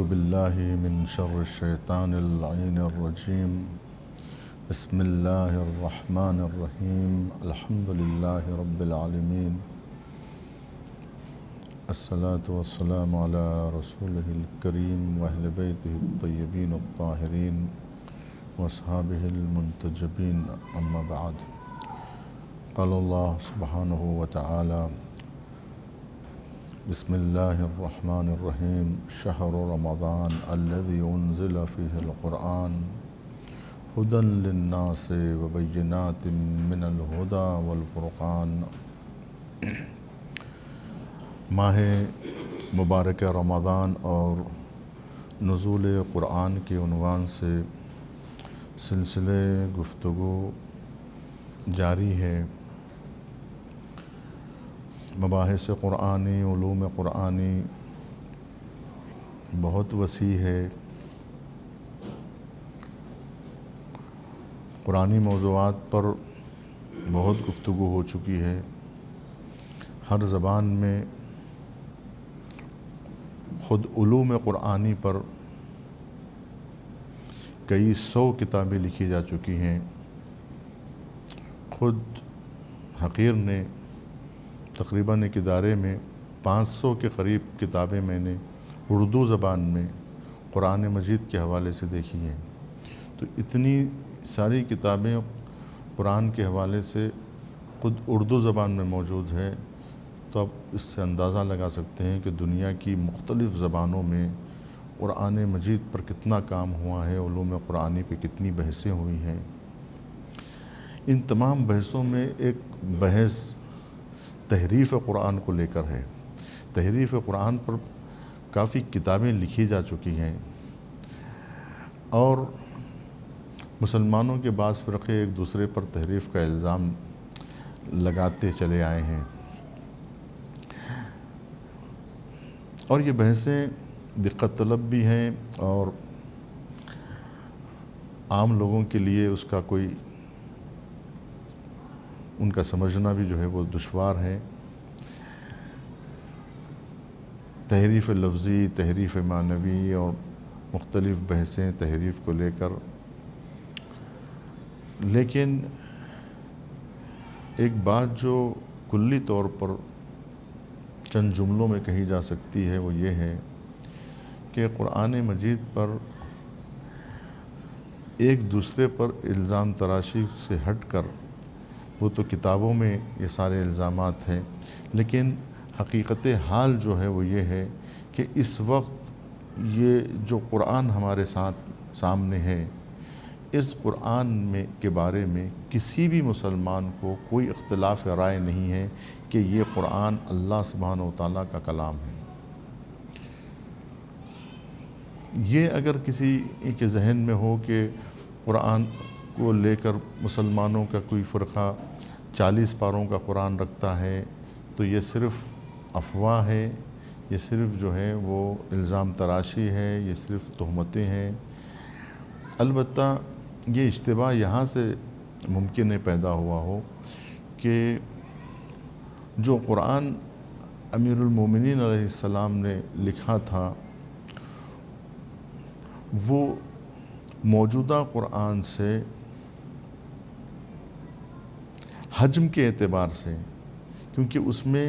باللہ من شر الشیطان اللعین الرجیم بسم اللہ الرحمن الرحیم الحمد للہ رب العالمین الصلاة والسلام علی رسولہ الکریم واہل بیتہ الطیبین الطاہرین واصحابہ المنتجبین اما بعد قال اللہ سبحانہ وتعالی بسم اللہ الرحمن الرحیم شہر رمضان الذی انزل فیہ القرآن ہدی للناس وبینات من الہدی والفرقان۔ ماہ مبارک رمضان اور نزول قرآن کے عنوان سے سلسلے گفتگو جاری ہے۔ مباحث قرآنی، علوم قرآنی بہت وسیع ہے۔ قرآنی موضوعات پر بہت گفتگو ہو چکی ہے۔ ہر زبان میں خود علوم قرآنی پر کئی سو کتابیں لکھی جا چکی ہیں۔ خود حقیر نے تقریباً ایک ادارے میں 500 کے قریب کتابیں میں نے اردو زبان میں قرآن مجید کے حوالے سے دیکھی ہیں۔ تو اتنی ساری کتابیں قرآن کے حوالے سے خود اردو زبان میں موجود ہے، تو اب اس سے اندازہ لگا سکتے ہیں کہ دنیا کی مختلف زبانوں میں قرآن مجید پر کتنا کام ہوا ہے، علوم قرآنی پہ کتنی بحثیں ہوئی ہیں۔ ان تمام بحثوں میں ایک بحث تحریف قرآن کو لے کر ہے۔ تحریف قرآن پر کافی کتابیں لکھی جا چکی ہیں، اور مسلمانوں کے بعض فرقے ایک دوسرے پر تحریف کا الزام لگاتے چلے آئے ہیں، اور یہ بحثیں دقت طلب بھی ہیں اور عام لوگوں کے لیے اس کا کوئی ان کا سمجھنا بھی جو ہے وہ دشوار ہے۔ تحریف لفظی، تحریف معنوی اور مختلف بحثیں تحریف کو لے کر، لیکن ایک بات جو کلی طور پر چند جملوں میں کہی جا سکتی ہے وہ یہ ہے کہ قرآن مجید پر ایک دوسرے پر الزام تراشی سے ہٹ کر، وہ تو کتابوں میں یہ سارے الزامات ہیں، لیکن حقیقت حال جو ہے وہ یہ ہے کہ اس وقت یہ جو قرآن ہمارے سامنے ہے، اس قرآن کے بارے میں کسی بھی مسلمان کو کوئی اختلاف رائے نہیں ہے کہ یہ قرآن اللہ سبحانہ و تعالیٰ کا کلام ہے۔ یہ اگر کسی کے ذہن میں ہو کہ قرآن کو لے کر مسلمانوں کا کوئی فرقہ 40 پاروں کا قرآن رکھتا ہے، تو یہ صرف افواہ ہے، یہ صرف جو ہے وہ الزام تراشی ہے، یہ صرف تہمتیں ہیں۔ البتہ یہ اشتباہ یہاں سے ممکن ہے پیدا ہوا ہو کہ جو قرآن امیر المومنین علیہ السلام نے لکھا تھا، وہ موجودہ قرآن سے حجم کے اعتبار سے، کیونکہ اس میں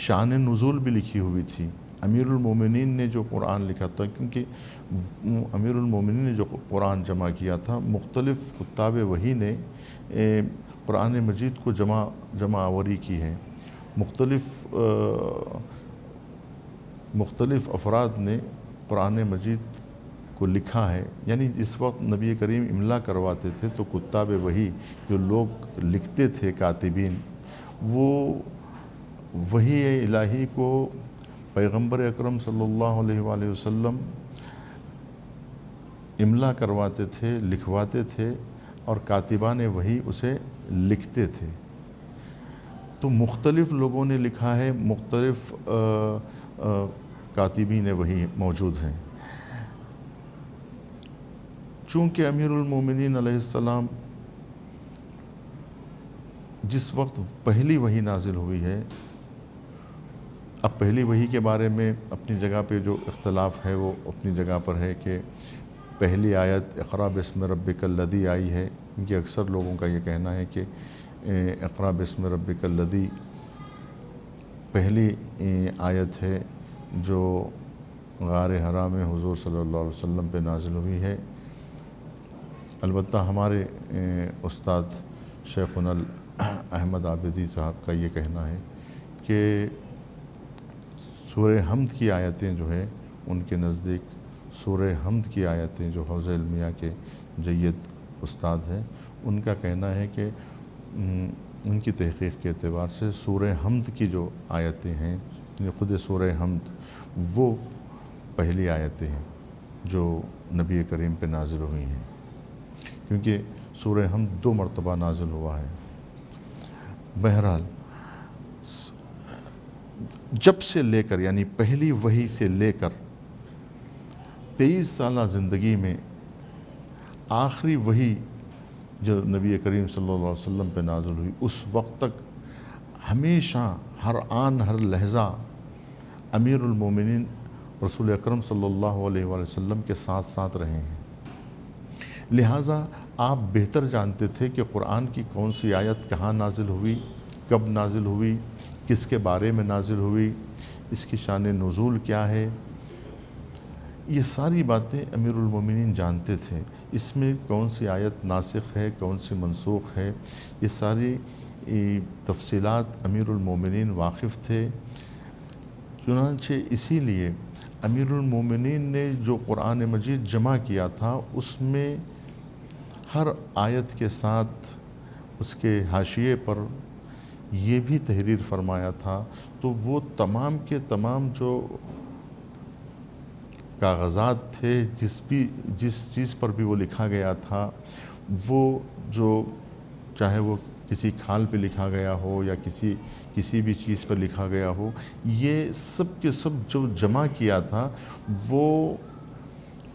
شان نزول بھی لکھی ہوئی تھی۔ امیر المومنین نے جو قرآن لکھا تھا، کیونکہ امیر المومنین نے جو قرآن جمع کیا تھا، مختلف کتاب وحی نے قرآن مجید کو جمع آوری کی ہے۔ مختلف افراد نے قرآن مجید کو لکھا ہے، یعنی جس وقت نبی کریم املا کرواتے تھے تو کتاب وحی جو لوگ لکھتے تھے، کاتبین، وہ وحی الہی کو پیغمبر اکرم صلی اللہ علیہ وآلہ وسلم املا کرواتے تھے، لکھواتے تھے، اور کاتبان وحی اسے لکھتے تھے۔ تو مختلف لوگوں نے لکھا ہے، مختلف کاتبین وحی موجود ہیں۔ چونکہ امیر المومنین علیہ السلام جس وقت پہلی وحی نازل ہوئی ہے، اب پہلی وحی کے بارے میں اپنی جگہ پہ جو اختلاف ہے وہ اپنی جگہ پر ہے کہ پہلی آیت اقرأ باسم ربک الذی آئی ہے، کیونکہ اکثر لوگوں کا یہ کہنا ہے کہ اقرأ باسم ربک الذی پہلی آیت ہے جو غار حرا میں حضور صلی اللہ علیہ وسلم پہ نازل ہوئی ہے۔ البتہ ہمارے استاد شیخنا احمد عابدی صاحب کا یہ کہنا ہے کہ سورہ حمد کی آیتیں جو ہے ان کے نزدیک سورہ حمد کی آیتیں جو حوزہ علمیہ کے جید استاد ہیں ان کا کہنا ہے کہ ان کی تحقیق کے اعتبار سے سورہ حمد کی جو آیتیں ہیں یعنی خود سورہ حمد وہ پہلی آیتیں ہیں جو نبی کریم پہ نازل ہوئی ہیں، کیونکہ سورہ حمد 2 مرتبہ نازل ہوا ہے۔ بہرحال جب سے لے کر یعنی پہلی وحی سے لے کر 23 سالہ زندگی میں آخری وحی جو نبی کریم صلی اللہ علیہ وسلم پہ نازل ہوئی اس وقت تک ہمیشہ ہر آن ہر لحظہ امیر المومنین رسول اکرم صلی اللہ علیہ وآلہ وسلم کے ساتھ ساتھ رہے ہیں۔ لہٰذا آپ بہتر جانتے تھے کہ قرآن کی کون سی آیت کہاں نازل ہوئی، کب نازل ہوئی، کس کے بارے میں نازل ہوئی، اس کی شان نزول کیا ہے، یہ ساری باتیں امیر المومنین جانتے تھے۔ اس میں کون سی آیت ناسخ ہے، کون سی منسوخ ہے، یہ ساری تفصیلات امیر المومنین واقف تھے۔ چنانچہ اسی لیے امیر المومنین نے جو قرآن مجید جمع کیا تھا اس میں ہر آیت کے ساتھ اس کے حاشیے پر یہ بھی تحریر فرمایا تھا، تو وہ تمام کے تمام جو کاغذات تھے جس چیز پر بھی وہ لکھا گیا تھا، وہ جو چاہے وہ کسی کھال پہ لکھا گیا ہو یا کسی بھی چیز پر لکھا گیا ہو، یہ سب کے سب جو جمع کیا تھا وہ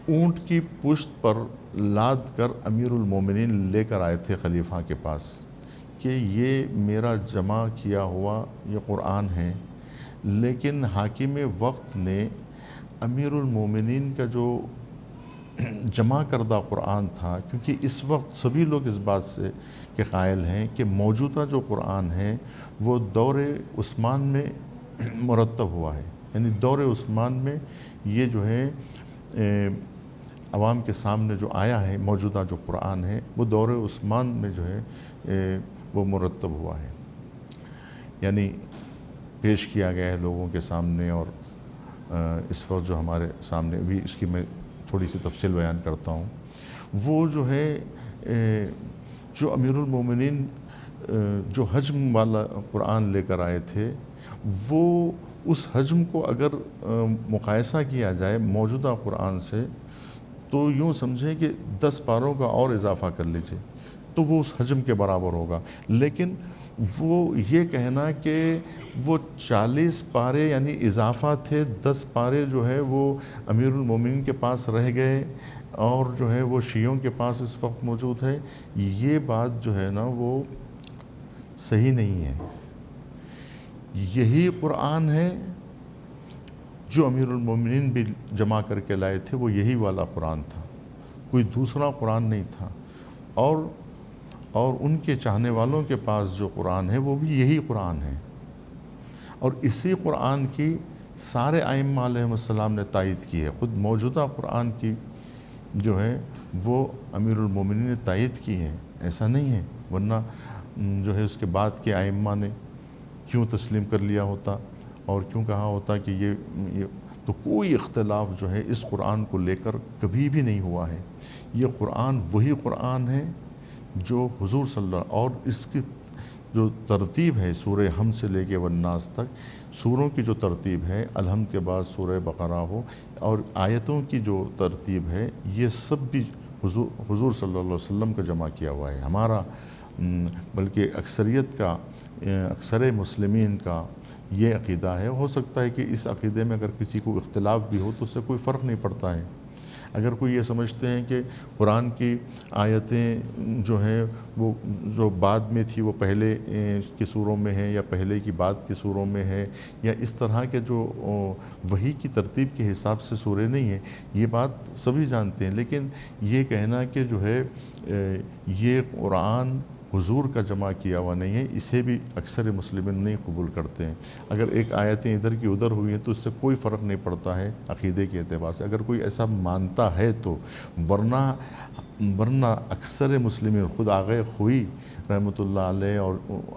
اونٹ کی پشت پر لاد کر امیر المومنین لے کر آئے تھے خلیفہ کے پاس کہ یہ میرا جمع کیا ہوا یہ قرآن ہے۔ لیکن حاکم وقت نے امیر المومنین کا جو جمع کردہ قرآن تھا، کیونکہ اس وقت سبھی لوگ اس بات سے کہ قائل ہیں کہ موجودہ جو قرآن ہے وہ دور عثمان میں مرتب ہوا ہے، یعنی دور عثمان میں یہ جو ہے عوام کے سامنے جو آیا ہے موجودہ جو قرآن ہے وہ دور عثمان میں جو ہے وہ مرتب ہوا ہے، یعنی پیش کیا گیا ہے لوگوں کے سامنے۔ اور اس وقت جو ہمارے سامنے بھی اس کی میں تھوڑی سی تفصیل بیان کرتا ہوں، وہ جو ہے جو امیر المومنین جو حجم والا قرآن لے کر آئے تھے، وہ اس حجم کو اگر مقایسہ کیا جائے موجودہ قرآن سے تو یوں سمجھیں کہ 10 پاروں کا اور اضافہ کر لیجئے تو وہ اس حجم کے برابر ہوگا۔ لیکن وہ یہ کہنا کہ وہ 40 پارے یعنی اضافہ تھے، 10 پارے جو ہے وہ امیر المومنین کے پاس رہ گئے اور جو ہے وہ شیعوں کے پاس اس وقت موجود ہے، یہ بات جو ہے نا وہ صحیح نہیں ہے۔ یہی قرآن ہے جو امیر المومنین بھی جمع کر کے لائے تھے، وہ یہی والا قرآن تھا، کوئی دوسرا قرآن نہیں تھا۔ اور ان کے چاہنے والوں کے پاس جو قرآن ہے وہ بھی یہی قرآن ہے، اور اسی قرآن کی سارے ائمہ علیہم السلام نے تائید کی ہے۔ خود موجودہ قرآن کی جو ہے وہ امیر المومنین نے تائید کی ہے، ایسا نہیں ہے، ورنہ جو ہے اس کے بعد کے ائمہ نے کیوں تسلیم کر لیا ہوتا اور کیوں کہا ہوتا کہ یہ تو کوئی اختلاف جو ہے اس قرآن کو لے کر کبھی بھی نہیں ہوا ہے۔ یہ قرآن وہی قرآن ہے جو حضور صلی اللہ علیہ، اور اس کی جو ترتیب ہے سورہ حمد سے لے کے والناس تک، سوروں کی جو ترتیب ہے الحمد کے بعد سورہ بقرہ ہو، اور آیتوں کی جو ترتیب ہے یہ سب بھی حضور صلی اللہ علیہ وسلم کا جمع کیا ہوا ہے۔ ہمارا بلکہ اکثریت کا، اکثر مسلمین کا یہ عقیدہ ہے۔ ہو سکتا ہے کہ اس عقیدے میں اگر کسی کو اختلاف بھی ہو تو اس سے کوئی فرق نہیں پڑتا ہے۔ اگر کوئی یہ سمجھتے ہیں کہ قرآن کی آیتیں جو ہیں وہ جو بعد میں تھی وہ پہلے کی سوروں میں ہیں یا پہلے کی بعد کی سوروں میں ہے یا اس طرح کے جو وحی کی ترتیب کے حساب سے سورے نہیں ہیں، یہ بات سبھی جانتے ہیں، لیکن یہ کہنا کہ جو ہے یہ قرآن حضور کا جمع کیا ہوا نہیں ہے، اسے بھی اکثر مسلمین نہیں قبول کرتے ہیں۔ اگر ایک آیتیں ادھر کی ادھر ہوئی ہیں تو اس سے کوئی فرق نہیں پڑتا ہے عقیدے کے اعتبار سے، اگر کوئی ایسا مانتا ہے تو، ورنہ اکثر مسلمین، خود آغا خوئی رحمۃ اللہ علیہ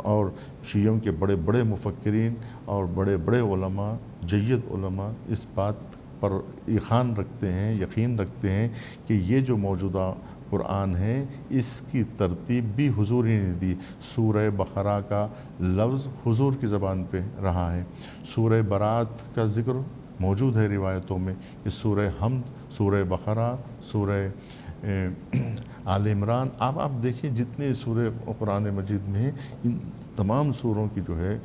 اور شیعوں کے بڑے بڑے مفکرین اور بڑے بڑے علماء، جید علماء اس بات پر یقین رکھتے ہیں کہ یہ جو موجودہ قرآن ہے اس کی ترتیب بھی حضور ہی نے دی۔ سورہ بقرہ کا لفظ حضور کی زبان پہ رہا ہے، سورہ برات کا ذکر موجود ہے روایتوں میں، کہ سورہ حمد، سورہ بقرہ، سورہ آل عمران، آپ دیکھیں جتنے سورہ قرآن مجید میں ہیں ان تمام سوروں کی جو ہے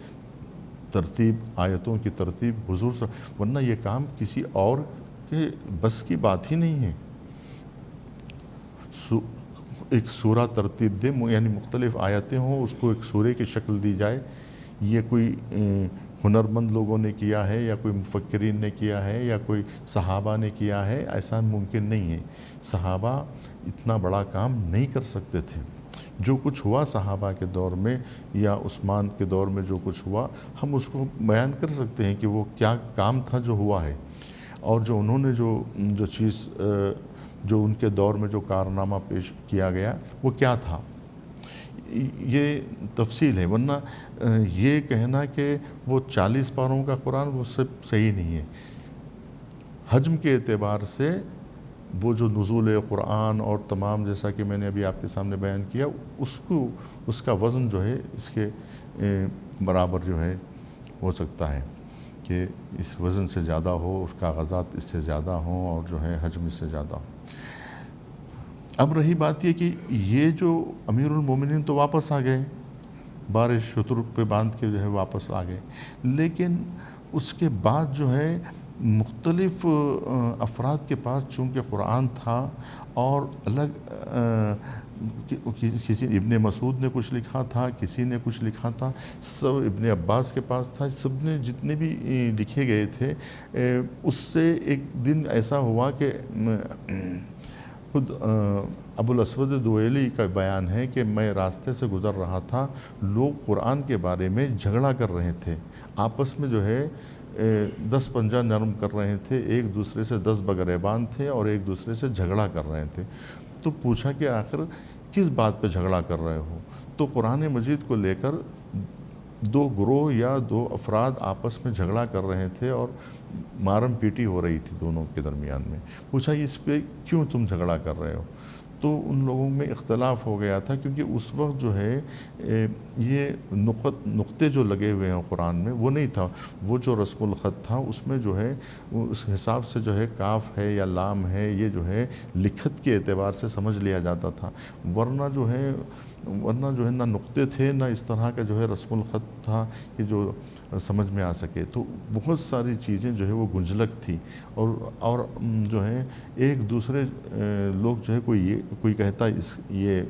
ترتیب، آیتوں کی ترتیب حضور سے، ورنہ یہ کام کسی اور کے بس کی بات ہی نہیں ہے۔ ایک سورہ ترتیب دے، یعنی مختلف آیتیں ہوں، اس کو ایک سورے کی شکل دی جائے، یہ کوئی ہنرمند لوگوں نے کیا ہے یا کوئی مفکرین نے کیا ہے یا کوئی صحابہ نے کیا ہے، ایسا ممکن نہیں ہے۔ صحابہ اتنا بڑا کام نہیں کر سکتے تھے۔ جو کچھ ہوا صحابہ کے دور میں یا عثمان کے دور میں جو کچھ ہوا، ہم اس کو بیان کر سکتے ہیں کہ وہ کیا کام تھا جو ہوا ہے، اور جو انہوں نے جو چیز جو ان کے دور میں جو کارنامہ پیش کیا گیا وہ کیا تھا، یہ تفصیل ہے۔ ورنہ یہ کہنا کہ وہ 40 پاروں کا قرآن وہ سب صحیح نہیں ہے۔ حجم کے اعتبار سے وہ جو نزول قرآن اور تمام، جیسا کہ میں نے ابھی آپ کے سامنے بیان کیا، اس کا وزن جو ہے اس کے برابر جو ہے ہو سکتا ہے کہ اس وزن سے زیادہ ہو، اس کاغذات اس سے زیادہ ہوں اور جو ہے حجم اس سے زیادہ ہو۔ اب رہی بات یہ کہ یہ جو امیر المومنین تو واپس آ گئے، بارش شتر پہ باندھ کے جو ہے واپس آ گئے، لیکن اس کے بعد جو ہے مختلف افراد کے پاس چونکہ قرآن تھا اور الگ کسی ابن مسعود نے کچھ لکھا تھا، کسی نے کچھ لکھا تھا، سب ابن عباس کے پاس تھا، سب نے جتنے بھی لکھے گئے تھے، اس سے ایک دن ایسا ہوا کہ خود ابو الاسود دوئلی کا بیان ہے کہ میں راستے سے گزر رہا تھا، لوگ قرآن کے بارے میں جھگڑا کر رہے تھے، آپس میں جو ہے 10 پنجہ نرم کر رہے تھے، ایک دوسرے سے 10 بگریبان تھے اور ایک دوسرے سے جھگڑا کر رہے تھے۔ تو پوچھا کہ آخر کس بات پہ جھگڑا کر رہے ہو؟ تو قرآن مجید کو لے کر 2 گروہ یا 2 افراد آپس میں جھگڑا کر رہے تھے اور مارم پیٹی ہو رہی تھی دونوں کے درمیان میں۔ پوچھا اس پہ کیوں تم جھگڑا کر رہے ہو؟ تو ان لوگوں میں اختلاف ہو گیا تھا، کیونکہ اس وقت جو ہے یہ نقطے جو لگے ہوئے ہیں قرآن میں وہ نہیں تھا، وہ جو رسم الخط تھا اس میں جو ہے اس حساب سے جو ہے کاف ہے یا لام ہے، یہ جو ہے لکھت کے اعتبار سے سمجھ لیا جاتا تھا، ورنہ جو ہے نہ نقطے تھے نہ اس طرح کا جو ہے رسم الخط تھا کہ جو سمجھ میں آ سکے۔ تو بہت ساری چیزیں جو ہے وہ گنجلک تھی اور جو ہے ایک دوسرے لوگ جو ہے کوئی کہتا ہے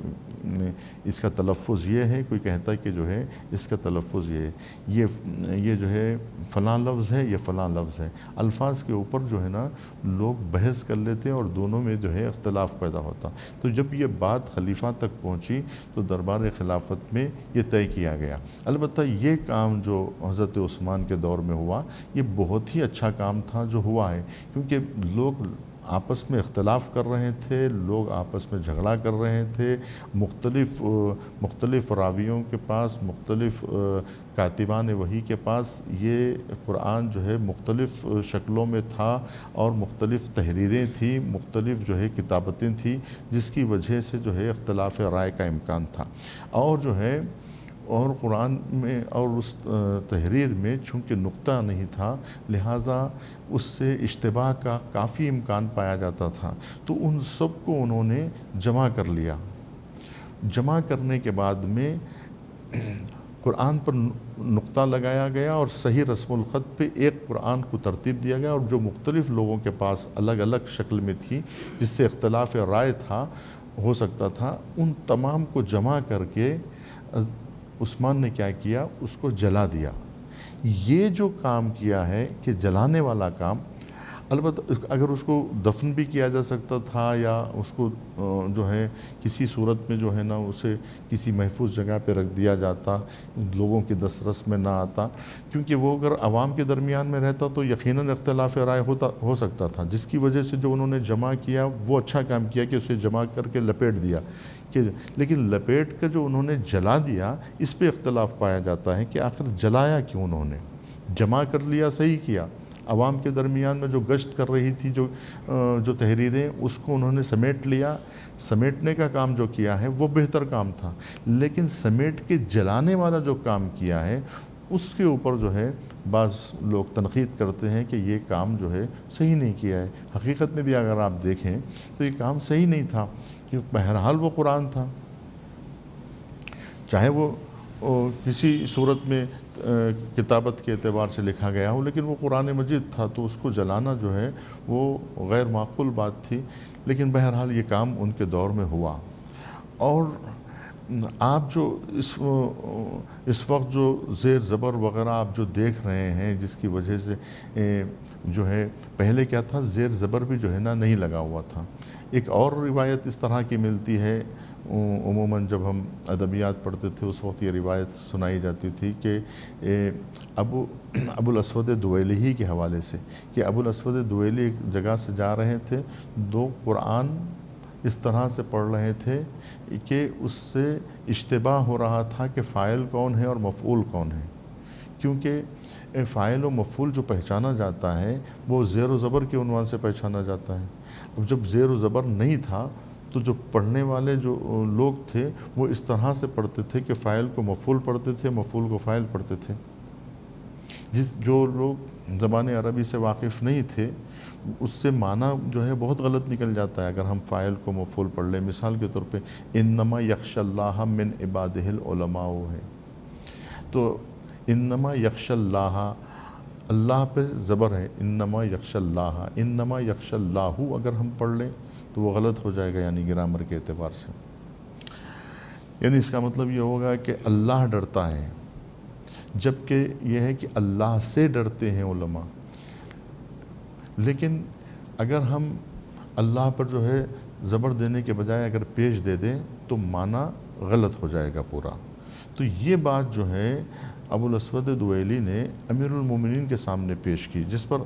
اس کا تلفظ یہ ہے، کوئی کہتا ہے کہ جو ہے اس کا تلفظ یہ ہے، یہ جو ہے فلاں لفظ ہے، یہ فلاں لفظ ہے۔ الفاظ کے اوپر جو ہے نا لوگ بحث کر لیتے اور دونوں میں جو ہے اختلاف پیدا ہوتا۔ تو جب یہ بات خلیفہ تک پہنچی تو دربار خلافت میں یہ طے کیا گیا۔ البتہ یہ کام جو حضرت عثمان کے دور میں ہوا یہ بہت ہی اچھا کام تھا جو ہوا ہے، کیونکہ لوگ آپس میں اختلاف کر رہے تھے، لوگ آپس میں جھگڑا کر رہے تھے، مختلف راویوں کے پاس، مختلف کاتبان وحی کے پاس یہ قرآن جو ہے مختلف شکلوں میں تھا اور مختلف تحریریں تھیں، مختلف جو ہے کتابتیں تھیں، جس کی وجہ سے جو ہے اختلاف رائے کا امکان تھا، اور جو ہے اور قرآن میں اور اس تحریر میں چونکہ نقطہ نہیں تھا لہٰذا اس سے اشتباہ کا کافی امکان پایا جاتا تھا۔ تو ان سب کو انہوں نے جمع کر لیا۔ جمع کرنے کے بعد میں قرآن پر نقطہ لگایا گیا اور صحیح رسم الخط پہ ایک قرآن کو ترتیب دیا گیا، اور جو مختلف لوگوں کے پاس الگ الگ شکل میں تھی، جس سے اختلاف رائے تھا ہو سکتا تھا، ان تمام کو جمع کر کے عثمان نے کیا کیا، اس کو جلا دیا۔ یہ جو کام کیا ہے کہ جلانے والا کام، البتہ اگر اس کو دفن بھی کیا جا سکتا تھا یا اس کو جو ہے کسی صورت میں جو ہے نا اسے کسی محفوظ جگہ پہ رکھ دیا جاتا، لوگوں کے دسترس میں نہ آتا، کیونکہ وہ اگر عوام کے درمیان میں رہتا تو یقیناً اختلاف رائے ہو سکتا تھا، جس کی وجہ سے جو انہوں نے جمع کیا وہ اچھا کام کیا کہ اسے جمع کر کے لپیٹ دیا لیکن لپیٹ کر جو انہوں نے جلا دیا، اس پہ اختلاف پایا جاتا ہے کہ آخر جلایا کیوں انہوں نے؟ جمع کر لیا صحیح کیا، عوام کے درمیان میں جو گشت کر رہی تھی جو تحریریں، اس کو انہوں نے سمیٹ لیا، سمیٹنے کا کام جو کیا ہے وہ بہتر کام تھا، لیکن سمیٹ کے جلانے والا جو کام کیا ہے اس کے اوپر جو ہے بعض لوگ تنقید کرتے ہیں کہ یہ کام جو ہے صحیح نہیں کیا ہے۔ حقیقت میں بھی اگر آپ دیکھیں تو یہ کام صحیح نہیں تھا، کیونکہ بہرحال وہ قرآن تھا، چاہے وہ کسی صورت میں کتابت کے اعتبار سے لکھا گیا ہو، لیکن وہ قرآن مجید تھا، تو اس کو جلانا جو ہے وہ غیر معقول بات تھی، لیکن بہرحال یہ کام ان کے دور میں ہوا۔ اور آپ جو اس وقت جو زیر زبر وغیرہ آپ جو دیکھ رہے ہیں، جس کی وجہ سے جو ہے پہلے کیا تھا، زیر زبر بھی جو ہے نا نہیں لگا ہوا تھا۔ ایک اور روایت اس طرح کی ملتی ہے، عموماً جب ہم ادبیات پڑھتے تھے اس وقت یہ روایت سنائی جاتی تھی کہ ابو الاسود دویلی ہی کے حوالے سے، کہ ابو الاسود دویلی ایک جگہ سے جا رہے تھے، دو قرآن اس طرح سے پڑھ رہے تھے کہ اس سے اشتباہ ہو رہا تھا کہ فاعل کون ہے اور مفعول کون ہے، کیونکہ فاعل و مفعول جو پہچانا جاتا ہے وہ زیر و زبر کے عنوان سے پہچانا جاتا ہے۔ اب جب زیر و زبر نہیں تھا تو جو پڑھنے والے جو لوگ تھے وہ اس طرح سے پڑھتے تھے کہ فاعل کو مفعول پڑھتے تھے، مفعول کو فاعل پڑھتے تھے۔ جو لوگ زبان عربی سے واقف نہیں تھے اس سے معنی جو ہے بہت غلط نکل جاتا ہے۔ اگر ہم فاعل کو مفعول پڑھ لیں، مثال کے طور پہ انما یخش اللہ من عبادہ العلماء ہے، تو انما یخش اللہ، اللہ پہ زبر ہے، انما یخش اللہ، انما یخش اللہ اگر ہم پڑھ لیں تو وہ غلط ہو جائے گا، یعنی گرامر کے اعتبار سے، یعنی اس کا مطلب یہ ہوگا کہ اللہ ڈرتا ہے، جبکہ یہ ہے کہ اللہ سے ڈرتے ہیں علماء۔ لیکن اگر ہم اللہ پر جو ہے زبر دینے کے بجائے اگر پیش دے دیں تو معنی غلط ہو جائے گا پورا۔ تو یہ بات جو ہے ابو الاسود دویلی نے امیر المومنین کے سامنے پیش کی، جس پر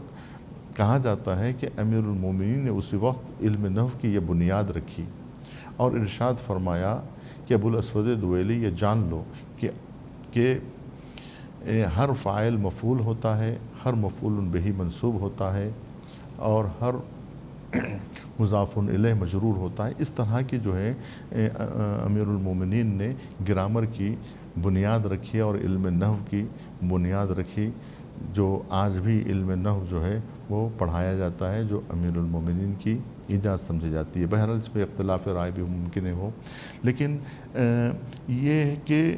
کہا جاتا ہے کہ امیر المومنین نے اسی وقت علم نحو کی یہ بنیاد رکھی اور ارشاد فرمایا کہ ابو الاسود دویلی یہ جان لو کہ ہر فاعل مفعول ہوتا ہے، ہر مفعول بہ منصوب ہوتا ہے، اور ہر مضاف الیہ مجرور ہوتا ہے۔ اس طرح کی جو ہے امیر المومنین نے گرامر کی بنیاد رکھی اور علم نحو کی بنیاد رکھی، جو آج بھی علم نحو جو ہے وہ پڑھایا جاتا ہے، جو امیر المومنین کی ایجاد سمجھی جاتی ہے۔ بہرحال اس پہ اختلاف رائے بھی ممکن ہو، لیکن یہ ہے کہ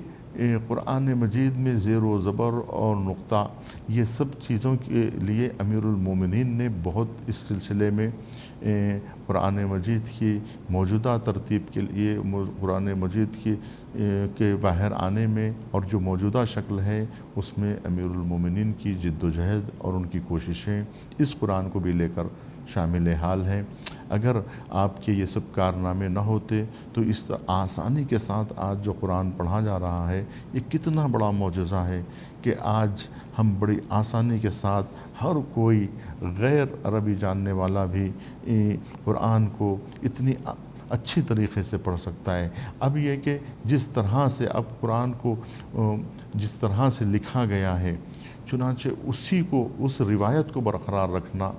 قرآن مجید میں زیر و زبر اور نقطہ، یہ سب چیزوں کے لیے امیر المومنین نے بہت اس سلسلے میں قرآن مجید کی موجودہ ترتیب کے لیے، قرآن مجید کے باہر آنے میں اور جو موجودہ شکل ہے اس میں امیر المومنین کی جد و جہد اور ان کی کوششیں اس قرآن کو بھی لے کر شامل حال ہیں۔ اگر آپ کے یہ سب کارنامے نہ ہوتے تو اس آسانی کے ساتھ آج جو قرآن پڑھا جا رہا ہے یہ کتنا بڑا معجزہ ہے کہ آج ہم بڑی آسانی کے ساتھ ہر کوئی غیر عربی جاننے والا بھی قرآن کو اتنی اچھی طریقے سے پڑھ سکتا ہے۔ اب یہ کہ جس طرح سے اب قرآن کو جس طرح سے لکھا گیا ہے، چنانچہ اسی کو، اس روایت کو برقرار رکھنا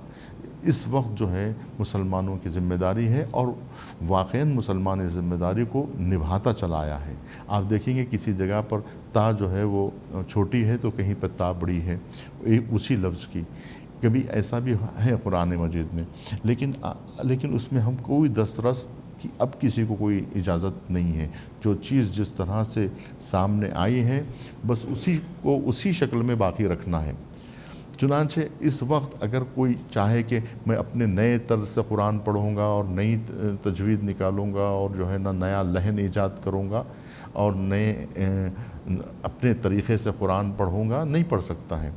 اس وقت جو ہے مسلمانوں کی ذمہ داری ہے، اور واقعاً مسلمان اس ذمہ داری کو نبھاتا چلا آیا ہے۔ آپ دیکھیں گے کسی جگہ پر تا جو ہے وہ چھوٹی ہے تو کہیں پہ تا بڑی ہے اسی لفظ کی، کبھی ایسا بھی ہے قرآن مجید میں، لیکن اس میں ہم کوئی دسترس کہ اب کسی کو کوئی اجازت نہیں ہے، جو چیز جس طرح سے سامنے آئی ہے بس اسی کو اسی شکل میں باقی رکھنا ہے۔ چنانچہ اس وقت اگر کوئی چاہے کہ میں اپنے نئے طرز سے قرآن پڑھوں گا اور نئی تجوید نکالوں گا اور جو ہے نا نیا لحن ایجاد کروں گا اور نئے اپنے طریقے سے قرآن پڑھوں گا، نہیں پڑھ سکتا ہے۔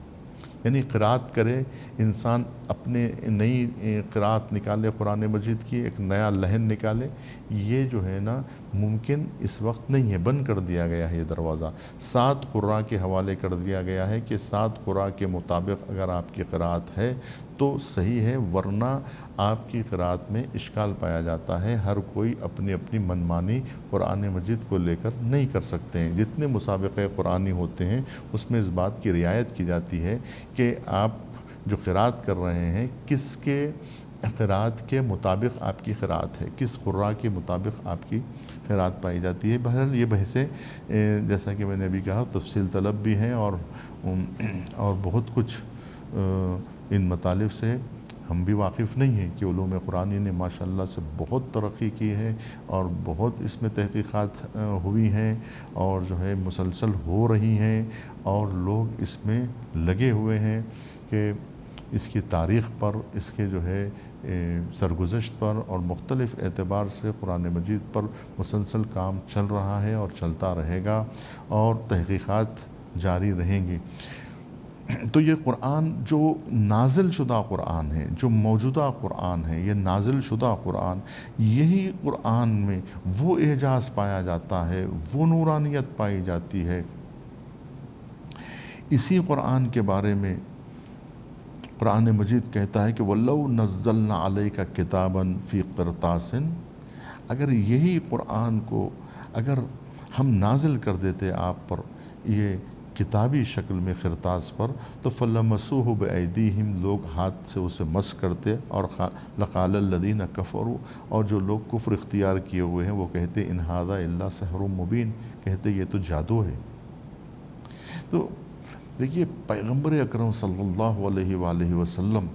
یعنی قرأت کرے انسان، اپنے نئی قرأت نکالے قرآن مجید کی، ایک نیا لحن نکالے، یہ جو ہے نا ممکن اس وقت نہیں ہے، بند کر دیا گیا ہے یہ دروازہ۔ 7 قراء کے حوالے کر دیا گیا ہے کہ 7 قراء کے مطابق اگر آپ کی قرأت ہے تو صحیح ہے، ورنہ آپ کی قرأت میں اشکال پایا جاتا ہے۔ ہر کوئی اپنی اپنی منمانی قرآن مجید کو لے کر نہیں کر سکتے ہیں۔ جتنے مسابقے قرآنی ہوتے ہیں اس میں اس بات کی رعایت کی جاتی ہے کہ آپ جو قرأت کر رہے ہیں کس کے قرأت کے مطابق آپ کی قرأت ہے، کس قراء کے مطابق آپ کی قرأت پائی جاتی ہے۔ بہرحال یہ بحثیں جیسا کہ میں نے ابھی کہا تفصیل طلب بھی ہیں اور بہت کچھ ان مطالب سے ہم بھی واقف نہیں ہیں کہ علوم قرآنی نے ماشاءاللہ سے بہت ترقی کی ہے اور بہت اس میں تحقیقات ہوئی ہیں اور جو ہے مسلسل ہو رہی ہیں، اور لوگ اس میں لگے ہوئے ہیں کہ اس کی تاریخ پر، اس کے جو ہے سرگزشت پر اور مختلف اعتبار سے قرآن مجید پر مسلسل کام چل رہا ہے اور چلتا رہے گا اور تحقیقات جاری رہیں گی۔ تو یہ قرآن جو نازل شدہ قرآن ہے، جو موجودہ قرآن ہے، یہ نازل شدہ قرآن، یہی قرآن میں وہ اعجاز پایا جاتا ہے، وہ نورانیت پائی جاتی ہے۔ اسی قرآن کے بارے میں قرآن مجید کہتا ہے کہ وَلَوْ نَزَّلْنَا عَلَيْكَ كِتَابًا فِي قِرْطَاسٍ، اگر یہی قرآن کو اگر ہم نازل کر دیتے آپ پر یہ کتابی شکل میں قرطاس پر، تو فَلَمَسُوهُ بِأَيْدِيهِمْ، لوگ ہاتھ سے اسے مس کرتے، اور لَقَالَ الَّذِينَ كَفَرُوا، اور جو لوگ کفر اختیار کیے ہوئے ہیں وہ کہتے اِنْ هَذَا إِلَّا سِحْرٌ مُبِينٌ، کہتے یہ تو جادو ہے۔ تو دیکھیے پیغمبر اکرم صلی اللہ علیہ وآلہ وسلم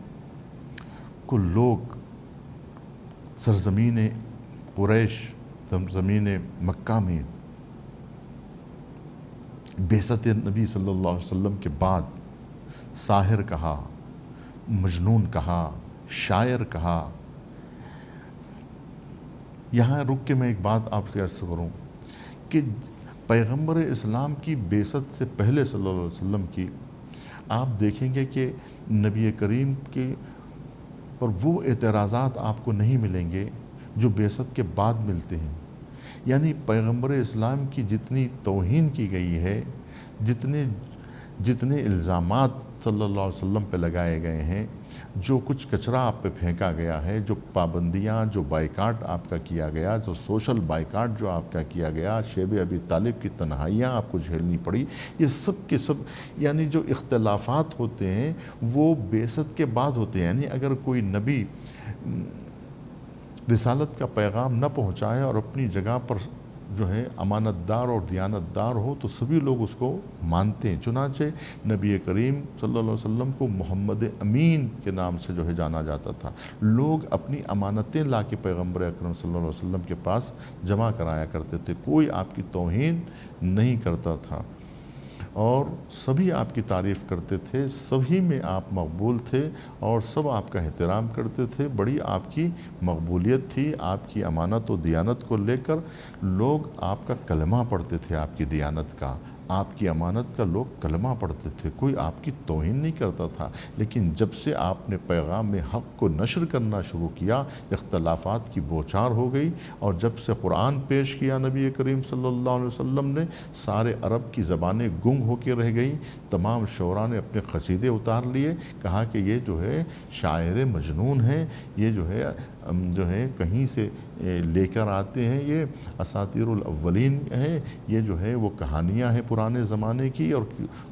کو لوگ سرزمین قریش، سرزمین مکہ میں بعثت نبی صلی اللہ علیہ وسلم کے بعد ساحر کہا، مجنون کہا، شاعر کہا۔ یہاں رک کے میں ایک بات آپ سے عرض کروں کہ پیغمبر اسلام کی بعثت سے پہلے صلی اللہ علیہ وسلم کی آپ دیکھیں گے کہ نبی کریم کے پر وہ اعتراضات آپ کو نہیں ملیں گے جو بعثت کے بعد ملتے ہیں۔ یعنی پیغمبر اسلام کی جتنی توہین کی گئی ہے، جتنے الزامات صلی اللہ علیہ وسلم پہ لگائے گئے ہیں، جو کچھ کچرا آپ پہ پھینکا گیا ہے، جو پابندیاں، جو بائیکاٹ آپ کا کیا گیا، جو سوشل بائیکاٹ جو آپ کا کیا گیا، شیب ابی طالب کی تنہائیاں آپ کو جھیلنی پڑی، یہ سب کے سب یعنی جو اختلافات ہوتے ہیں وہ بعثت کے بعد ہوتے ہیں۔ یعنی اگر کوئی نبی رسالت کا پیغام نہ پہنچائے اور اپنی جگہ پر جو ہے امانت دار اور دیانت دار ہو تو سبھی لوگ اس کو مانتے ہیں۔ چنانچہ نبی کریم صلی اللہ علیہ وسلم کو محمد امین کے نام سے جو ہے جانا جاتا تھا۔ لوگ اپنی امانتیں لا کے پیغمبر اکرم صلی اللہ علیہ وسلم کے پاس جمع کرایا کرتے تھے، کوئی آپ کی توہین نہیں کرتا تھا اور سبھی آپ کی تعریف کرتے تھے، سبھی میں آپ مقبول تھے اور سب آپ کا احترام کرتے تھے۔ بڑی آپ کی مقبولیت تھی، آپ کی امانت و دیانت کو لے کر لوگ آپ کا کلمہ پڑھتے تھے، آپ کی دیانت کا، آپ کی امانت کا لوگ کلمہ پڑھتے تھے، کوئی آپ کی توہین نہیں کرتا تھا۔ لیکن جب سے آپ نے پیغام حق کو نشر کرنا شروع کیا، اختلافات کی بوچھار ہو گئی، اور جب سے قرآن پیش کیا نبی کریم صلی اللہ علیہ وسلم نے، سارے عرب کی زبانیں گنگ ہو کے رہ گئیں، تمام شعراء نے اپنے قصیدے اتار لیے، کہا کہ یہ جو ہے شاعر مجنون ہے، یہ جو ہے کہیں سے لے کر آتے ہیں، یہ اساطیر الاولین ہے، یہ جو ہے وہ کہانیاں ہیں پرانے زمانے کی، اور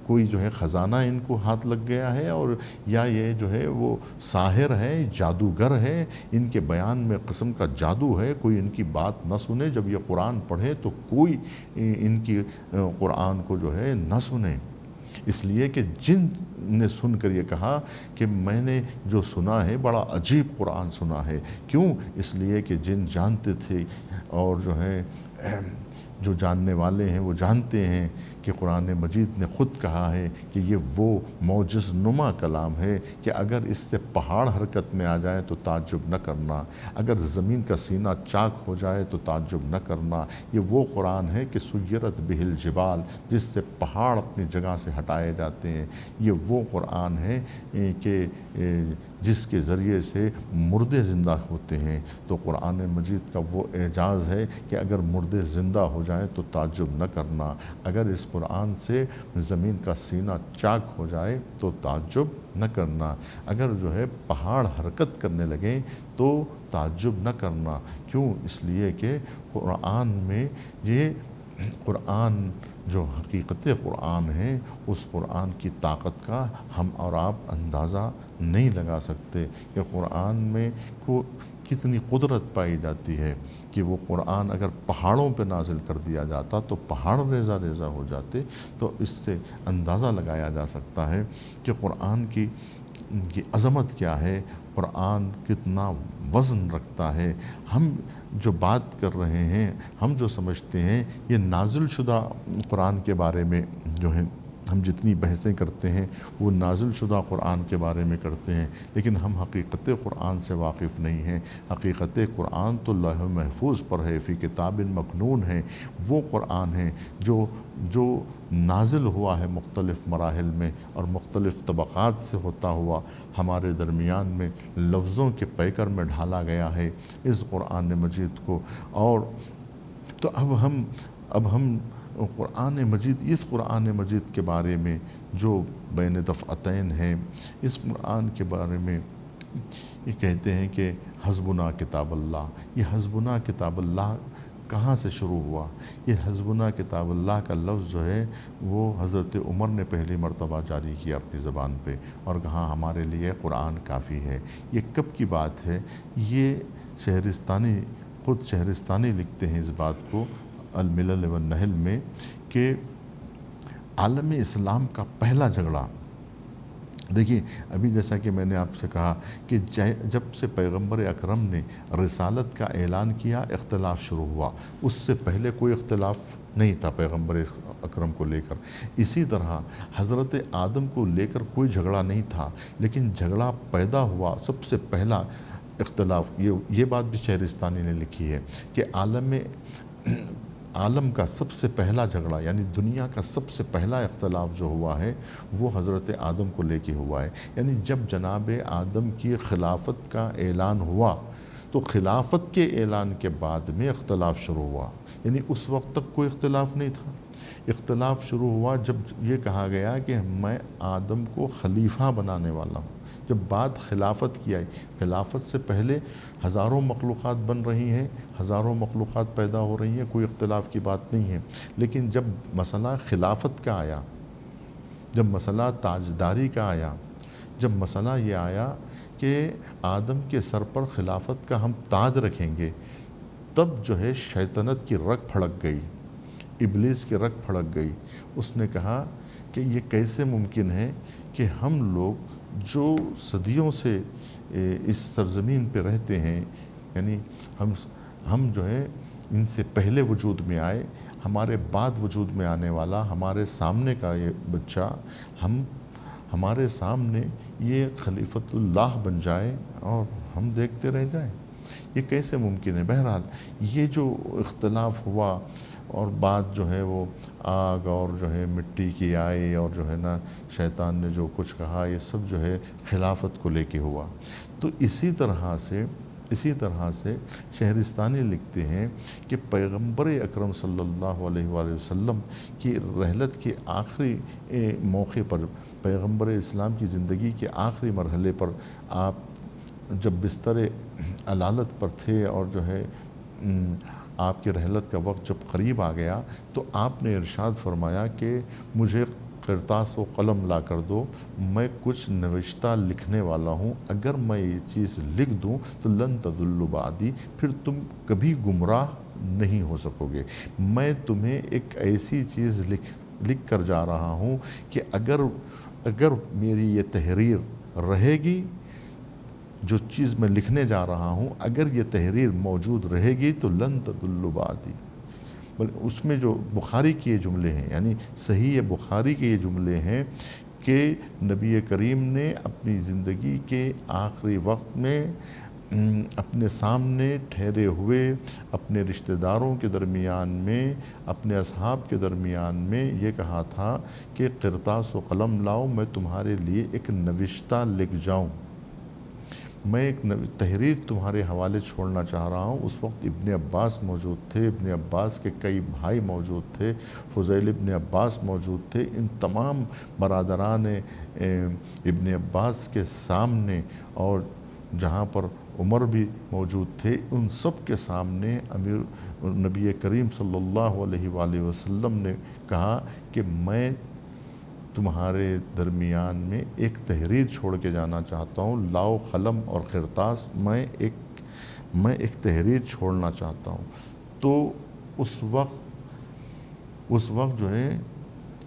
کوئی جو ہے خزانہ ان کو ہاتھ لگ گیا ہے، اور یا یہ جو ہے وہ ساحر ہے، جادوگر ہے، ان کے بیان میں قسم کا جادو ہے، کوئی ان کی بات نہ سنے، جب یہ قرآن پڑھے تو کوئی ان کی قرآن کو جو ہے نہ سنے۔ اس لیے کہ جن نے سن کر یہ کہا کہ میں نے جو سنا ہے بڑا عجیب قرآن سنا ہے، کیوں؟ اس لیے کہ جن جانتے تھے اور جو ہے جو جاننے والے ہیں وہ جانتے ہیں کہ قرآن مجید نے خود کہا ہے کہ یہ وہ معجز نما کلام ہے کہ اگر اس سے پہاڑ حرکت میں آ جائے تو تعجب نہ کرنا، اگر زمین کا سینہ چاک ہو جائے تو تعجب نہ کرنا۔ یہ وہ قرآن ہے کہ سیرت بہ الجبال، جس سے پہاڑ اپنی جگہ سے ہٹائے جاتے ہیں۔ یہ وہ قرآن ہے کہ جس کے ذریعے سے مردے زندہ ہوتے ہیں۔ تو قرآن مجید کا وہ اعجاز ہے کہ اگر مردے زندہ ہو جائیں تو تعجب نہ کرنا، اگر اس قرآن سے زمین کا سینہ چاک ہو جائے تو تعجب نہ کرنا، اگر جو ہے پہاڑ حرکت کرنے لگیں تو تعجب نہ کرنا۔ کیوں؟ اس لیے کہ قرآن میں یہ قرآن جو حقیقت قرآن ہے، اس قرآن کی طاقت کا ہم اور آپ اندازہ نہیں لگا سکتے کہ قرآن میں کتنی قدرت پائی جاتی ہے کہ وہ قرآن اگر پہاڑوں پہ نازل کر دیا جاتا تو پہاڑ ریزہ ریزہ ہو جاتے۔ تو اس سے اندازہ لگایا جا سکتا ہے کہ قرآن کی عظمت کیا ہے، قرآن کتنا وزن رکھتا ہے۔ ہم جو بات کر رہے ہیں، ہم جو سمجھتے ہیں، یہ نازل شدہ قرآن کے بارے میں جو ہے ہم جتنی بحثیں کرتے ہیں وہ نازل شدہ قرآن کے بارے میں کرتے ہیں، لیکن ہم حقیقت قرآن سے واقف نہیں ہیں۔ حقیقت قرآن تو لوح محفوظ پر ہے، فی کتاب مکنون ہے۔ وہ قرآن ہے جو نازل ہوا ہے مختلف مراحل میں اور مختلف طبقات سے ہوتا ہوا ہمارے درمیان میں لفظوں کے پیکر میں ڈھالا گیا ہے اس قرآن مجید کو۔ اور تو اب ہم اس قرآن مجید کے بارے میں جو بین دفعتین ہے، اس قرآن کے بارے میں یہ کہتے ہیں کہ حسبنا کتاب اللہ۔ یہ حسبنا کتاب اللہ کہاں سے شروع ہوا؟ یہ حسبنا کتاب اللہ کا لفظ جو ہے وہ حضرت عمر نے پہلی مرتبہ جاری کیا اپنی زبان پہ اور کہا ہمارے لیے قرآن کافی ہے۔ یہ کب کی بات ہے؟ یہ خود شہرستانی لکھتے ہیں اس بات کو الملل والنحل میں کہ عالم اسلام کا پہلا جھگڑا، دیکھیے ابھی جیسا کہ میں نے آپ سے کہا کہ جب سے پیغمبر اکرم نے رسالت کا اعلان کیا اختلاف شروع ہوا، اس سے پہلے کوئی اختلاف نہیں تھا پیغمبر اکرم کو لے کر۔ اسی طرح حضرت آدم کو لے کر کوئی جھگڑا نہیں تھا، لیکن جھگڑا پیدا ہوا سب سے پہلا اختلاف، یہ بات بھی شہرستانی نے لکھی ہے کہ عالم کا سب سے پہلا جھگڑا یعنی دنیا کا سب سے پہلا اختلاف جو ہوا ہے وہ حضرت آدم کو لے کے ہوا ہے۔ یعنی جب جناب آدم کی خلافت کا اعلان ہوا تو خلافت کے اعلان کے بعد میں اختلاف شروع ہوا، یعنی اس وقت تک کوئی اختلاف نہیں تھا۔ اختلاف شروع ہوا جب یہ کہا گیا کہ میں آدم کو خلیفہ بنانے والا ہوں۔ جب بات خلافت کی آئی، خلافت سے پہلے ہزاروں مخلوقات بن رہی ہیں، ہزاروں مخلوقات پیدا ہو رہی ہیں، کوئی اختلاف کی بات نہیں ہے، لیکن جب مسئلہ خلافت کا آیا، جب مسئلہ تاجداری کا آیا، جب مسئلہ یہ آیا کہ آدم کے سر پر خلافت کا ہم تاج رکھیں گے، تب جو ہے شیطنت کی رگ پھڑک گئی، ابلیس کی رگ پھڑک گئی۔ اس نے کہا کہ یہ کیسے ممکن ہے کہ ہم لوگ جو صدیوں سے اس سرزمین پہ رہتے ہیں، یعنی ہم جو ہے ان سے پہلے وجود میں آئے، ہمارے بعد وجود میں آنے والا ہمارے سامنے کا یہ بچہ ہمارے سامنے یہ خلیفۃ اللہ بن جائے اور ہم دیکھتے رہ جائیں، یہ کیسے ممکن ہے؟ بہرحال یہ جو اختلاف ہوا اور بات جو ہے وہ آگ اور جو ہے مٹی کی آئی اور جو ہے نا شیطان نے جو کچھ کہا، یہ سب جو ہے خلافت کو لے کے ہوا۔ تو اسی طرح سے شہرستانی لکھتے ہیں کہ پیغمبر اکرم صلی اللہ علیہ وآلہ وسلم کی رحلت کے آخری موقع پر، پیغمبر اسلام کی زندگی کے آخری مرحلے پر آپ جب بستر علالت پر تھے اور جو ہے آپ کے رحلت کا وقت جب قریب آ گیا تو آپ نے ارشاد فرمایا کہ مجھے کرتاس و قلم لا کر دو، میں کچھ نوشتہ لکھنے والا ہوں، اگر میں یہ چیز لکھ دوں تو لن تضلوا بعدی، پھر تم کبھی گمراہ نہیں ہو سکو گے۔ میں تمہیں ایک ایسی چیز لکھ کر جا رہا ہوں کہ اگر میری یہ تحریر رہے گی، جو چیز میں لکھنے جا رہا ہوں اگر یہ تحریر موجود رہے گی تو لن تضل بعدی، اس میں جو بخاری کے یہ جملے ہیں، یعنی صحیح بخاری کے یہ جملے ہیں کہ نبی کریم نے اپنی زندگی کے آخری وقت میں اپنے سامنے ٹھہرے ہوئے اپنے رشتہ داروں کے درمیان میں، اپنے اصحاب کے درمیان میں یہ کہا تھا کہ قرطاس و قلم لاؤ، میں تمہارے لیے ایک نوشتہ لکھ جاؤں، میں ایک تحریر تمہارے حوالے چھوڑنا چاہ رہا ہوں۔ اس وقت ابن عباس موجود تھے، ابن عباس کے کئی بھائی موجود تھے، فضیل ابن عباس موجود تھے، ان تمام برادران ابن عباس کے سامنے، اور جہاں پر عمر بھی موجود تھے، ان سب کے سامنے نبی کریم صلی اللہ علیہ وآلہ وسلم نے کہا کہ میں تمہارے درمیان میں ایک تحریر چھوڑ کے جانا چاہتا ہوں، لاؤ قلم اور قرطاس، میں ایک تحریر چھوڑنا چاہتا ہوں۔ تو اس وقت جو ہے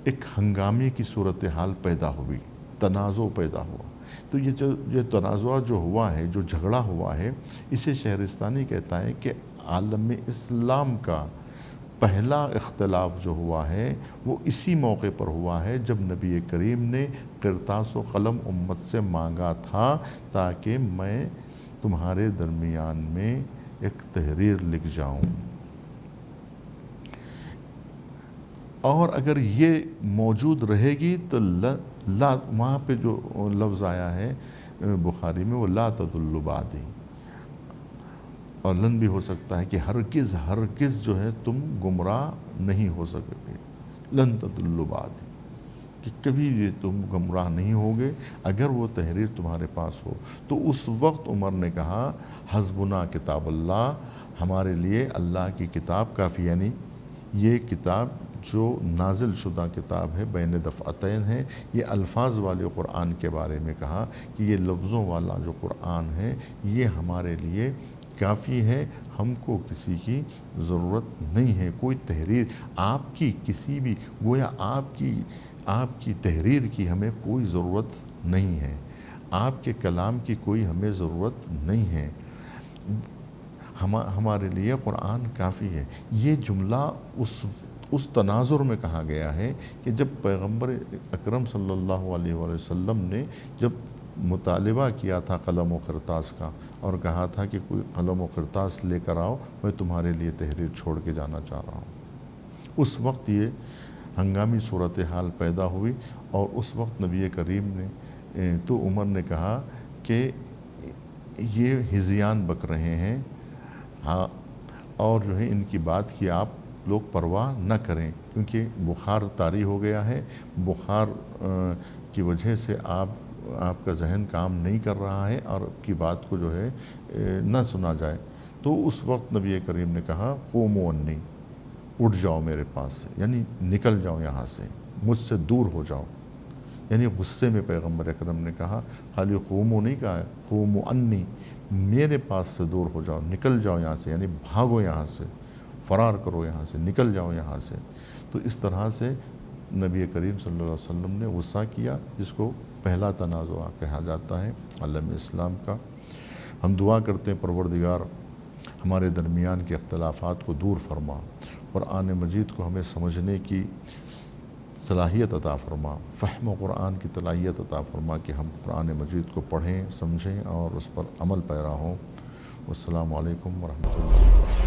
ایک ہنگامے کی صورتحال پیدا ہوئی، تنازع پیدا ہوا۔ تو یہ تنازع جو ہوا ہے، جو جھگڑا ہوا ہے، اسے شہرستانی کہتا ہے کہ عالم اسلام کا پہلا اختلاف جو ہوا ہے وہ اسی موقع پر ہوا ہے جب نبی کریم نے قرطاس و قلم امت سے مانگا تھا تاکہ میں تمہارے درمیان میں ایک تحریر لکھ جاؤں، اور اگر یہ موجود رہے گی تو لا، وہاں پہ جو لفظ آیا ہے بخاری میں وہ لا تضل بعدی، اور لن بھی ہو سکتا ہے کہ ہرگز جو ہے تم گمراہ نہیں ہو سکو گے، لن تضل بعدی، کہ کبھی بھی تم گمراہ نہیں ہوگے اگر وہ تحریر تمہارے پاس ہو۔ تو اس وقت عمر نے کہا حسبنا کتاب اللہ، ہمارے لیے اللہ کی کتاب کافی، یعنی یہ کتاب جو نازل شدہ کتاب ہے، بین دفعتین ہے، یہ الفاظ والے قرآن کے بارے میں کہا کہ یہ لفظوں والا جو قرآن ہے یہ ہمارے لیے کافی ہے، ہم کو کسی کی ضرورت نہیں ہے، کوئی تحریر آپ کی کسی بھی، گویا آپ کی تحریر کی ہمیں کوئی ضرورت نہیں ہے، آپ کے کلام کی کوئی ہمیں ضرورت نہیں ہے، ہمارے لیے قرآن کافی ہے۔ یہ جملہ اس تناظر میں کہا گیا ہے کہ جب پیغمبر اکرم صلی اللہ علیہ وآلہ وسلم نے جب مطالبہ کیا تھا قلم و قرطاس کا، اور کہا تھا کہ کوئی قلم و قرطاس لے کر آؤ، میں تمہارے لیے تحریر چھوڑ کے جانا چاہ رہا ہوں، اس وقت یہ ہنگامی صورتحال پیدا ہوئی، اور اس وقت نبی کریم نے تو عمر نے کہا کہ یہ ہذیان بک رہے ہیں، ہاں، اور جو ہے ان کی بات کی آپ لوگ پرواہ نہ کریں، کیونکہ بخار طاری ہو گیا ہے، بخار کی وجہ سے آپ کا ذہن کام نہیں کر رہا ہے، اور آپ کی بات کو جو ہے نہ سنا جائے۔ تو اس وقت نبی کریم نے کہا قوموا عنی، اٹھ جاؤ میرے پاس سے، یعنی نکل جاؤ یہاں سے، مجھ سے دور ہو جاؤ، یعنی غصے میں پیغمبر اکرم نے کہا، خالی قوموا نہیں کہا ہے، قوموا عنی، میرے پاس سے دور ہو جاؤ، نکل جاؤ یہاں سے، یعنی بھاگو یہاں سے، فرار کرو یہاں سے، نکل جاؤ یہاں سے۔ تو اس طرح سے نبی کریم صلی اللہ علیہ وسلم نے غصہ کیا، جس کو پہلا تنازع کہا جاتا ہے عالم اسلام کا۔ ہم دعا کرتے ہیں پروردگار ہمارے درمیان کے اختلافات کو دور فرما، قرآن مجید کو ہمیں سمجھنے کی صلاحیت عطا فرما، فہم و قرآن کی صلاحیت عطا فرما کہ ہم قرآن مجید کو پڑھیں، سمجھیں اور اس پر عمل پیرا ہوں۔ والسلام علیکم ورحمۃ اللہ۔